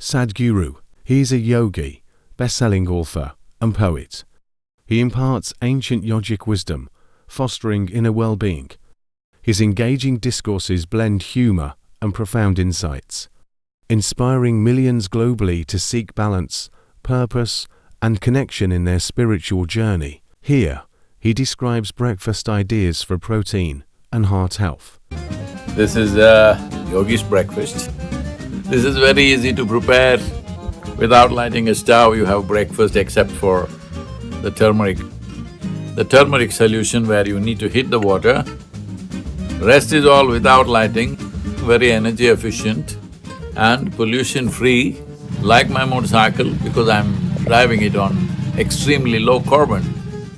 Sadhguru. He is a yogi, best-selling author, and poet. He imparts ancient yogic wisdom, fostering inner well-being. His engaging discourses blend humor and profound insights, inspiring millions globally to seek balance, purpose, and connection in their spiritual journey. Here, he describes breakfast ideas for protein and heart health. This is Yogi's breakfast. This is very easy to prepare. Without lighting a stove, you have breakfast except for the turmeric. The turmeric solution where you need to heat the water. Rest is all without lighting, very energy efficient and pollution-free, like my motorcycle because I'm driving it on extremely low carbon.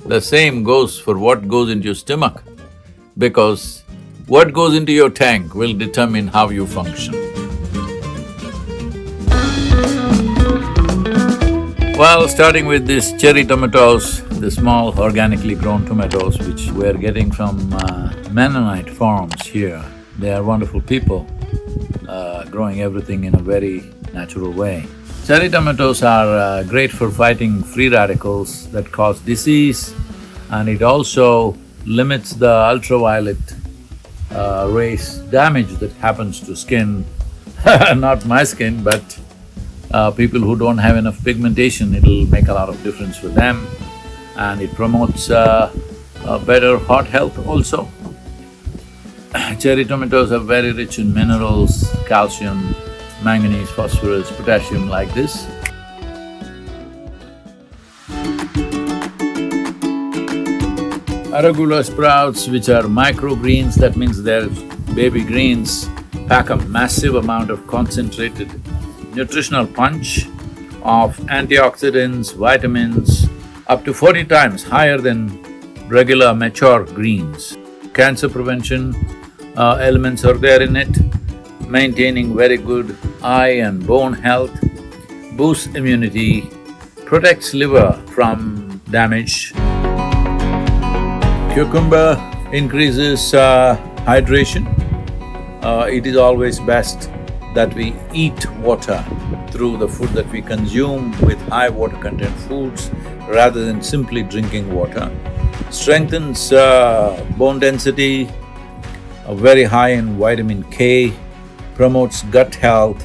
The same goes for what goes into your stomach, because what goes into your tank will determine how you function. Well, starting with these cherry tomatoes, the small organically grown tomatoes which we're getting from Mennonite farms here. They are wonderful people, growing everything in a very natural way. Cherry tomatoes are great for fighting free radicals that cause disease, and it also limits the ultraviolet rays damage that happens to skin. Not my skin, but people who don't have enough pigmentation, it'll make a lot of difference for them, and it promotes a better heart health also. Cherry tomatoes are very rich in minerals, calcium, manganese, phosphorus, potassium like this. Arugula sprouts, which are microgreens, that means they're baby greens, pack a massive amount of concentrated nutritional punch of antioxidants, vitamins, up to 40 times higher than regular mature greens. Cancer prevention elements are there in it, maintaining very good eye and bone health, boosts immunity, protects liver from damage. Cucumber increases hydration. It is always best that we eat water through the food that we consume with high water content foods rather than simply drinking water. Strengthens bone density, very high in vitamin K, promotes gut health,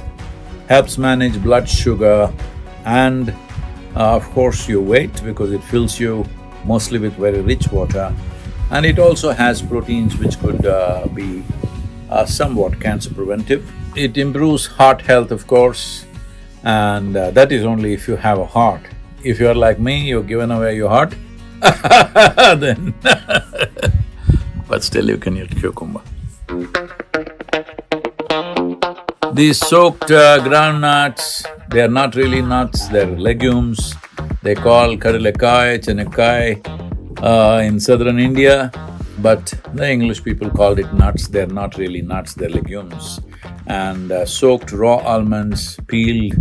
helps manage blood sugar and of course your weight because it fills you mostly with very rich water. And it also has proteins which could be somewhat cancer preventive. It improves heart health, of course, and that is only if you have a heart. If you're like me, you've given away your heart, then but still you can eat cucumber. These soaked groundnuts, they are not really nuts, they're legumes. They call kadalekai, chenekai in southern India, but the English people called it nuts. They're not really nuts, they're legumes. And soaked raw almonds peeled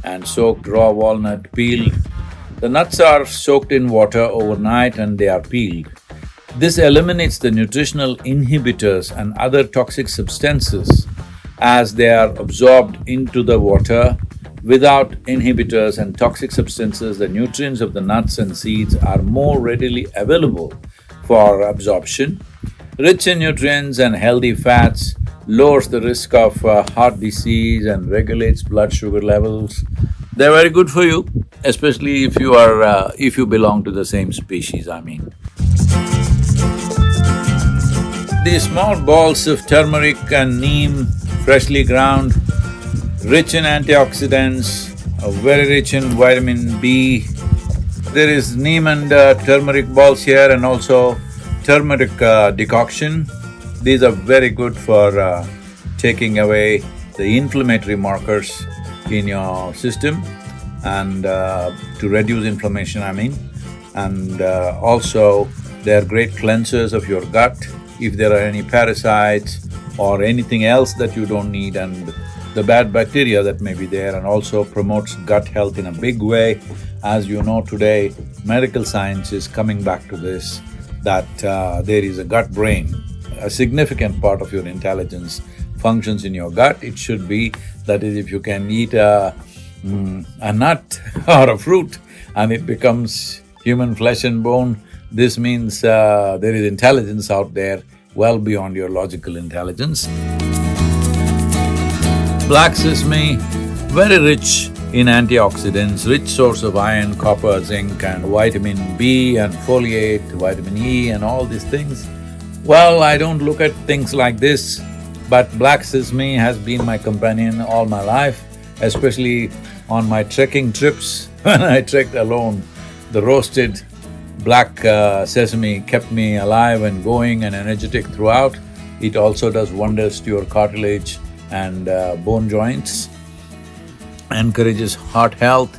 and soaked raw walnut peeled. The nuts are soaked in water overnight and they are peeled. This eliminates the nutritional inhibitors and other toxic substances as they are absorbed into the water. Without inhibitors and toxic substances, the nutrients of the nuts and seeds are more readily available for absorption. Rich in nutrients and healthy fats, lowers the risk of heart disease and regulates blood sugar levels. They're very good for you, especially if you belong to the same species, I mean. These small balls of turmeric and neem, freshly ground, rich in antioxidants, very rich in vitamin B. There is neem and turmeric balls here and also turmeric decoction. These are very good for taking away the inflammatory markers in your system and to reduce inflammation, I mean. And also, they are great cleansers of your gut if there are any parasites or anything else that you don't need and the bad bacteria that may be there, and also promotes gut health in a big way. As you know today, medical science is coming back to this, that there is a gut-brain. A significant part of your intelligence functions in your gut. It should be, that is, if you can eat a nut or a fruit and it becomes human flesh and bone, this means there is intelligence out there well beyond your logical intelligence. Black sesame, very rich in antioxidants, rich source of iron, copper, zinc and vitamin B and foliate, vitamin E and all these things. Well, I don't look at things like this, but black sesame has been my companion all my life, especially on my trekking trips. When I trekked alone, the roasted black sesame kept me alive and going and energetic throughout. It also does wonders to your cartilage and bone joints, encourages heart health,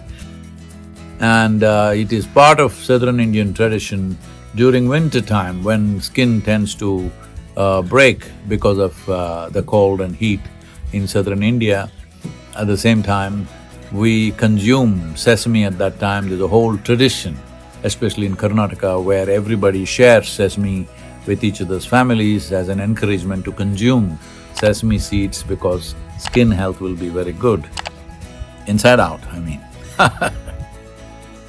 and it is part of southern Indian tradition during winter time when skin tends to break because of the cold and heat in southern India. At the same time, we consume sesame at that time. There's a whole tradition, especially in Karnataka, where everybody shares sesame with each other's families as an encouragement to consume sesame seeds because skin health will be very good. Inside out, I mean.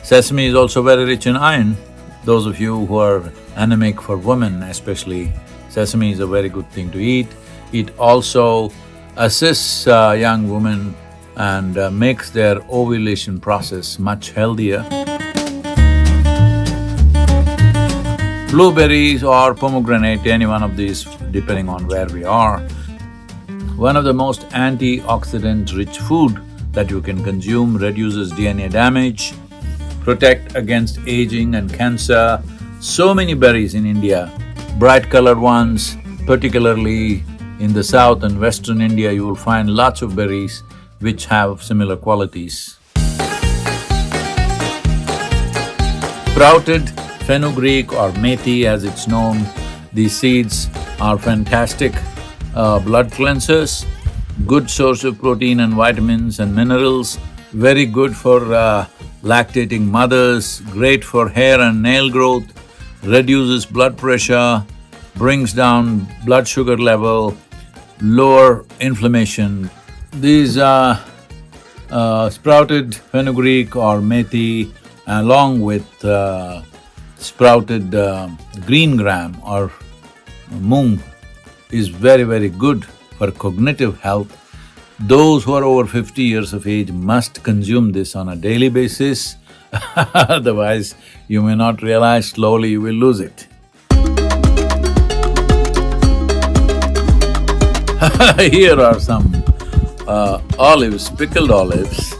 Sesame is also very rich in iron. Those of you who are anemic, for women especially, sesame is a very good thing to eat. It also assists young women and makes their ovulation process much healthier. Blueberries or pomegranate, any one of these depending on where we are. One of the most antioxidant-rich food that you can consume, reduces DNA damage, protect against aging and cancer. So many berries in India, bright colored ones, particularly in the south and western India, you will find lots of berries which have similar qualities. Sprouted fenugreek or methi as it's known, these seeds are fantastic blood cleansers, good source of protein and vitamins and minerals, very good for lactating mothers, great for hair and nail growth, reduces blood pressure, brings down blood sugar level, lower inflammation. These sprouted fenugreek or methi along with sprouted green gram or moong is very, very good for cognitive health. Those who are over 50 years of age must consume this on a daily basis, otherwise you may not realize, slowly you will lose it. Here are some olives, pickled olives.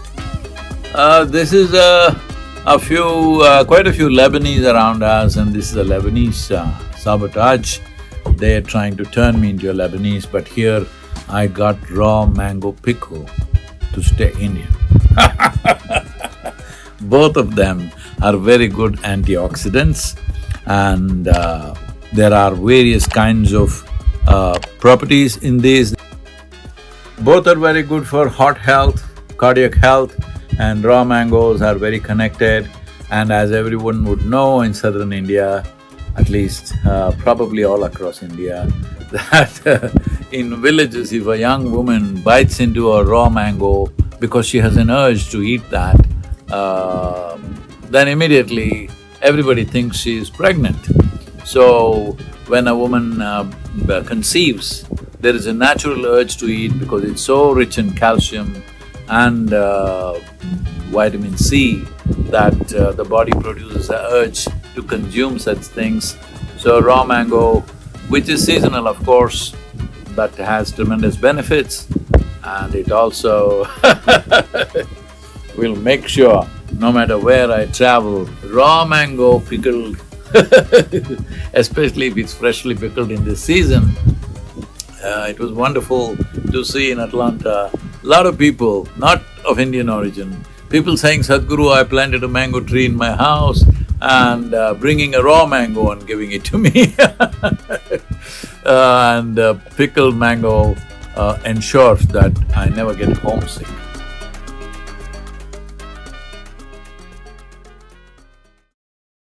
This is quite a few Lebanese around us, and this is a Lebanese sabotage. They're trying to turn me into a Lebanese, but here I got raw mango pickle to stay Indian. Both of them are very good antioxidants, and there are various kinds of properties in these. Both are very good for heart health, cardiac health, and raw mangoes are very connected. And as everyone would know in southern India, at least probably all across India, that in villages if a young woman bites into a raw mango because she has an urge to eat that, then immediately everybody thinks she is pregnant. So when a woman conceives, there is a natural urge to eat because it's so rich in calcium and vitamin C that the body produces an urge to consume such things. So raw mango, which is seasonal of course, but has tremendous benefits, and it also will make sure no matter where I travel, raw mango pickled especially if it's freshly pickled in this season. It was wonderful to see in Atlanta, a lot of people, not of Indian origin, people saying, Sadhguru, I planted a mango tree in my house and bringing a raw mango and giving it to me. And pickled mango ensures that I never get homesick.